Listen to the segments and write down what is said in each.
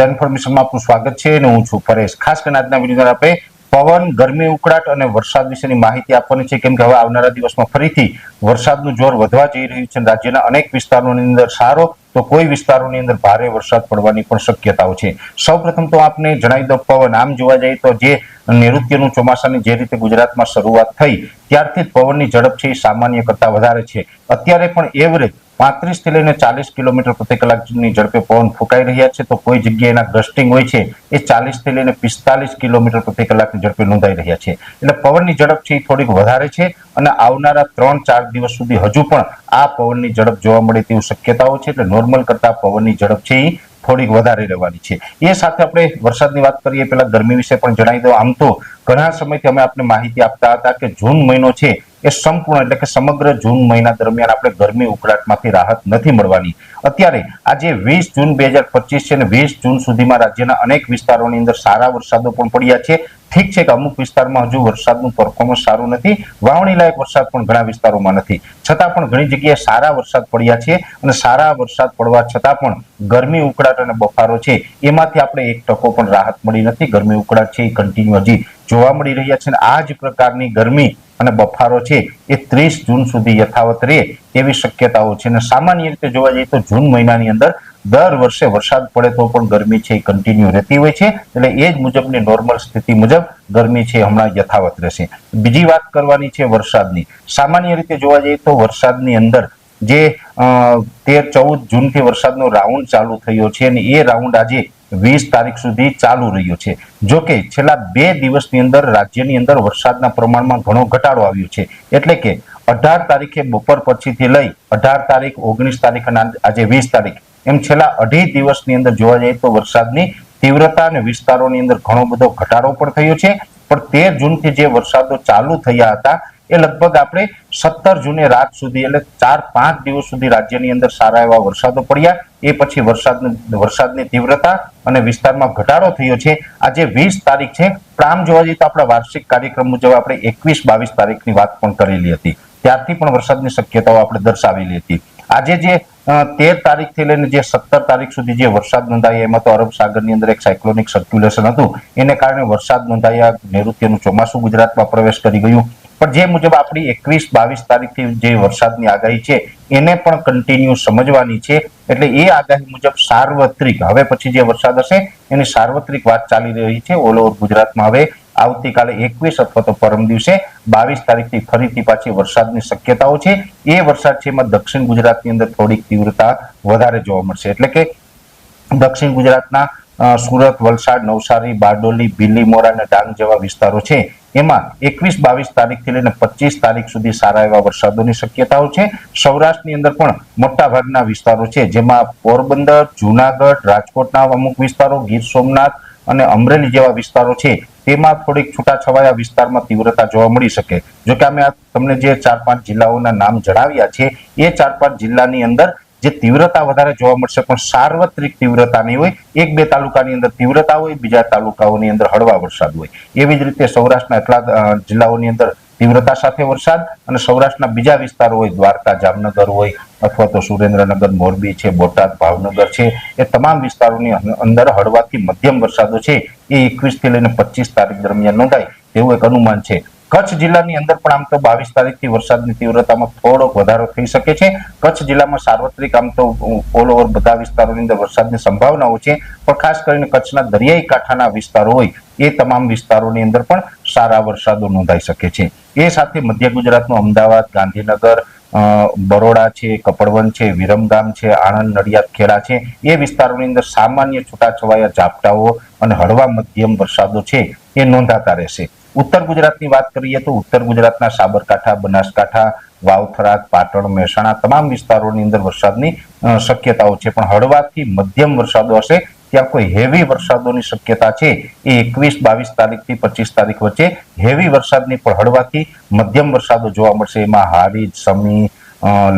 Weather ઇન્ફોર્મેશનમાં આપનું સ્વાગત છે અને હું છું પરેશ। ખાસ કરીને આજના વિડીયોમાં આપણે પવન, ગરમી, ઉકળાટ અને વરસાદ વિશેની માહિતી આપવાની છે, કેમ કે હવે આવનારા દિવસમાં ફરીથી વરસાદનું જોર વધવા જઈ રહ્યું છે। રાજ્યના અનેક વિસ્તારોની અંદર સારો તો કોઈ વિસ્તારોની અંદર ભારે વરસાદ પડવાની પણ શક્યતાઓ છે। સૌપ્રથમ તો આપને જણાવી દો, પવન આમ જોવા જઈએ તો જે નૈઋત્યનું ચોમાસાની જે રીતે ગુજરાતમાં શરૂઆત થઈ ત્યારથી જ પવનની ઝડપ છે એ સામાન્ય કરતા વધારે છે। અત્યારે પણ એવરેજ 35 થી લઈને 40 કિલોમીટર પ્રતિ કલાકની ઝડપે પવન ફૂંકાઈ રહ્યા છે, તો કોઈ જગ્યાએ એના ગસ્ટિંગ હોય છે એ 40 થી લઈને 45 કિલોમીટર પ્રતિ કલાકની ઝડપે નોંધાઈ રહ્યા છે। એટલે પવનની ઝડપ છે એ થોડીક વધારે છે અને આવનારા 3-4 દિવસ સુધી હજુ પણ આ પવનની ઝડપ જોવા મળે તેવી શક્યતાઓ છે। એટલે નોર્મલ કરતા પવનની ઝડપ છે એ થોડીક વધારે રહેવાની છે। એ સાથે આપણે વરસાદની વાત કરીએ પહેલા ગરમી વિશે પણ જણાવી દઉં। આમ તો ઘણા સમયથી અમે આપને માહિતી આપતા હતા કે જૂન મહિનો છે એ સંપૂર્ણ એટલે કે સમગ્ર જૂન મહિના દરમિયાન આપણે ગરમી ઉકળાટમાંથી રાહત નથી મળવાની। અત્યારે આજે 20 જૂન 2025 છે અને 20 જૂન સુધીમાં રાજ્યના અનેક વિસ્તારોની અંદર સારા વરસાદો પણ પડ્યા છે। ઠીક છે કે અમુક વિસ્તારમાં હજુ વરસાદનું પરફોર્મન્સ સારું નથી, વાવણી લાયક વરસાદ પણ ઘણા વિસ્તારોમાં નથી, છતાં પણ ઘણી જગ્યાએ સારા વરસાદ પડ્યા છે અને સારા વરસાદ પડવા છતાં પણ ગરમી ઉકળાટ અને બફારો છે એમાંથી આપણે 1% પણ રાહત મળી નથી। ગરમી ઉકળાટ છે એ કન્ટિન્યુ હજી જોવા મળી રહ્યા છે અને આ જ પ્રકારની ગરમી અને બફારો છે એ 30 જૂન સુધી યથાવત રહે તેવી શક્યતાઓ છે। અને સામાન્ય રીતે જોવા જઈએ તો જૂન મહિનાની અંદર દર વર્ષે વરસાદ પડે તો પણ ગરમી છે એ કન્ટિન્યુ રહેતી હોય છે। એટલે એ જ મુજબની નોર્મલ સ્થિતિ મુજબ ગરમી છે હમણાં યથાવત રહેશે। બીજી વાત કરવાની છે વરસાદની। સામાન્ય રીતે જોવા જઈએ તો વરસાદની અંદર જે 13-14 જૂનથી વરસાદનો રાઉન્ડ ચાલુ થયો છે અને એ રાઉન્ડ આજે 20 તારીખ સુધી ચાલુ રહ્યો છે। જો કે છેલ્લા 2 દિવસની અંદર રાજ્યની અંદર વરસાદના પ્રમાણમાં ઘણો ઘટાડો આવ્યો છે। એટલે કે 18 તારીખે બપોર પછીથી લઈ 18 તારીખ, 19 તારીખ અને આજે 20 તારીખ એમ છેલ્લા 2.5 દિવસની અંદર જોવા જઈએ તો વરસાદની તીવ્રતા અને વિસ્તારોની અંદર ઘણો બધો ઘટાડો પણ થયો છે। પણ 13 જૂનથી જે વરસાદો ચાલુ થયા હતા એ લગભગ આપણે 17 જૂને રાત સુધી એટલે 4-5 દિવસ સુધી રાજ્યની અંદર સારા એવા વરસાદો પડ્યા। એ પછી વરસાદની તીવ્રતા અને વિસ્તારમાં ઘટાડો થયો છે। આજે 20 તારીખ છે, પણ આમ જોવા જઈએ તો આપણા વાર્ષિક કાર્યક્રમ મુજબ આપણે 21-22 તારીખની વાત પણ કરેલી હતી, ત્યારથી પણ વરસાદની શક્યતાઓ આપણે દર્શાવેલી હતી। આજે જે 13 તારીખથી લઈને જે 17 તારીખ સુધી જે વરસાદ નોંધાયા એમાં તો અરબ સાગરની અંદર એક સાયક્લોનિક સર્ક્યુલેશન હતું, એને કારણે વરસાદ નોંધાયા, નૈઋત્યનું ચોમાસું ગુજરાતમાં પ્રવેશ કરી ગયું। પણ જે મુજબ આપણી 21-22 તારીખથી જે વરસાદની આગાહી છે એને પણ કન્ટિન્યુ સમજવાની છે। એટલે એ આગાહી મુજબ સાર્વત્રિક હવે પછી જે વરસાદ હશે એની સાર્વત્રિક વાત ચાલી રહી છે ઓલ ઓવર ગુજરાતમાં। હવે આવતીકાલે 21 અથવા તો પરમ દિવસે 22 તારીખથી ફરીથી પાછી વરસાદની શક્યતાઓ છે। એ વરસાદ છે એમાં દક્ષિણ ગુજરાતની અંદર થોડીક તીવ્રતા વધારે જોવા મળશે। એટલે કે દક્ષિણ ગુજરાતના સુરત, વલસાડ, નવસારી, બારડોલી, બિલીમોરા અને ડાંગ જેવા વિસ્તારો છે એમાં 21-22 તારીખથી લઈને 25 તારીખ સુધી સારા એવા વરસાદોની શક્યતાઓ છે। સૌરાષ્ટ્રની અંદર પણ મોટા ભાગના વિસ્તારો છે જેમાં પોરબંદર, જુનાગઢ, રાજકોટના અમુક વિસ્તારો, ગીર સોમનાથ અને અમરેલી જેવા વિસ્તારો છે તેમાં થોડીક છૂટાછવાયા વિસ્તારમાં તીવ્રતા જોવા મળી શકે। જોકે અમે તમને જે 4-5 જિલ્લાઓના નામ જણાવ્યા છે એ 4-5 જિલ્લાની અંદર જે તીવ્રતા વધારે જોવા મળશે પણ સાર્વત્રિક તીવ્રતા નહીં હોય। 1-2 તાલુકાની અંદર તીવ્રતા હોય, બીજા તાલુકાઓની અંદર હળવા વરસાદ હોય। એવી જ રીતે સૌરાષ્ટ્રના એટલા જિલ્લાઓની અંદર તીવ્રતા સાથે વરસાદ અને સૌરાષ્ટ્રના બીજા વિસ્તારો હોય, દ્વારકા, જામનગર હોય અથવા તો સુરેન્દ્રનગર, મોરબી છે, બોટાદ, ભાવનગર છે, એ તમામ વિસ્તારોની અંદર હળવાથી મધ્યમ વરસાદો છે એ 21 થી લઈને 25 તારીખ દરમિયાન નોંધાય તેવું એક અનુમાન છે। કચ્છ જિલ્લાની અંદર પણ આમ તો 22 તારીખથી વરસાદની તીવ્રતામાં થોડોક વધારો થઈ શકે છે। કચ્છ જિલ્લામાં સાર્વત્રિક આમ તો ઓલ ઓવર બધા વિસ્તારોની અંદર વરસાદની સંભાવનાઓ છે, પણ ખાસ કરીને કચ્છના દરિયાઈ કાંઠાના વિસ્તારો હોય એ તમામ વિસ્તારોની અંદર પણ સારા વરસાદો નોંધાઈ શકે છે। એ સાથે મધ્ય ગુજરાતનું અમદાવાદ, ગાંધીનગર, બરોડા છે, કપડવંજ છે, વિરમગામ છે, આણંદ, નડિયાદ, ખેડા છે એ વિસ્તારોની અંદર સામાન્ય છૂટાછવાયા ઝાપટાઓ અને હળવા મધ્યમ વરસાદો છે એ નોંધાતા રહેશે। ઉત્તર ગુજરાતની વાત કરીએ તો ઉત્તર ગુજરાતના સાબરકાંઠા, બનાસકાંઠા, વાવથરા, પાટણ, મહેસાણા તમામ વિસ્તારોની અંદર વરસાદની શક્યતાઓ છે, પણ હળવાથી મધ્યમ વરસાદો હશે। ત્યાં કોઈ હેવી વરસાદોની શક્યતા છે એ 21-22 તારીખથી 25 તારીખ વચ્ચે હેવી વરસાદની પણ હળવાથી મધ્યમ વરસાદો જોવા મળશે। એમાં હારીજ, સમી,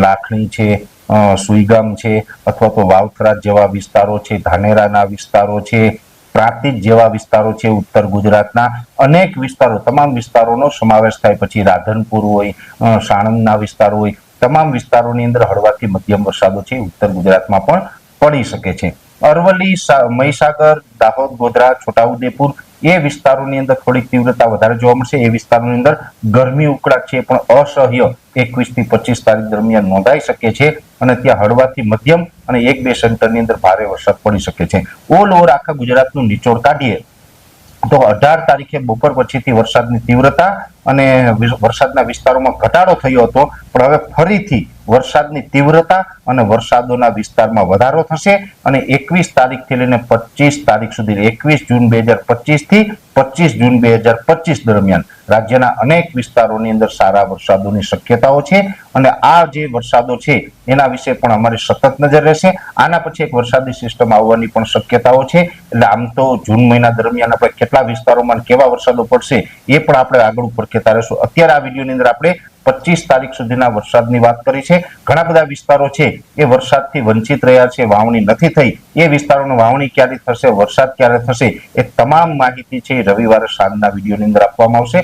લાખણી છે, સુઈગામ છે અથવા તો વાવથરા જેવા વિસ્તારો છે, ધાનેરાના વિસ્તારો છે, પ્રાંતિજ જેવા વિસ્તારો છે, ઉત્તર ગુજરાતના અનેક વિસ્તારો, તમામ વિસ્તારોનો સમાવેશ થાય। પછી રાધનપુર હોય, સાણંદના વિસ્તારો હોય, તમામ વિસ્તારોની અંદર હળવાથી મધ્યમ વરસાદો છે ઉત્તર ગુજરાતમાં પણ પડી શકે છે। અરવલ્લી, મહીસાગર, દાહોદ, ગોધરા, છોટાઉદેપુર એ વિસ્તારોની અંદર થોડીક તીવ્રતા વધારે જોવા મળશે. એ વિસ્તારોની અંદર ગરમી ઉકળાટ છે પણ અસહ્ય 21 થી 25 તારીખ દરમિયાન નોંધાઈ શકે છે અને ત્યાં હળવાથી મધ્યમ અને 1-2 સેન્ટરની અંદર ભારે વરસાદ પડી શકે છે. ઓલ ઓવર આખા ગુજરાતનું નિચોડ કાઢીએ તો 18 તારીખે બપોર પછીથી વરસાદની તીવ્રતા અને વરસાદના વિસ્તારોમાં ઘટાડો થયો હતો, પણ હવે ફરીથી વરસાદની તીવ્રતા અને વરસાદોના વિસ્તારમાં વધારો થશે અને 21 તારીખથી લઈને 25 તારીખ સુધી 21 જૂન 2025 થી 25 જૂન 2025 દરમિયાન રાજ્યના અનેક વિસ્તારોની અંદર સારા વરસાદોની શક્યતાઓ છે અને આ જે વરસાદો છે એના વિશે પણ અમારી સતત નજર રહેશે. આના પછી એક વરસાદી સિસ્ટમ આવવાની પણ શક્યતાઓ છે. એટલે આમ તો જૂન મહિના દરમિયાન આપણે કેટલા વિસ્તારોમાં કેવા વરસાદો પડશે એ પણ આપણે આગળ ઉપર કહેતા રહેશું. અત્યારે આ વિડીયોની અંદર આપણે 25 તારીખ સુધીના વરસાદની વાત કરી છે. ઘણા બધા વિસ્તારો છે એ વરસાદથી વંચિત રહ્યા છે, વાવણી નથી થઈ. એ વિસ્તારોની વાવણી ક્યારે થશે, વરસાદ ક્યારે થશે, એ તમામ માહિતી છે રવિવારે સાંજના વિડીયોની અંદર આપવામાં આવશે.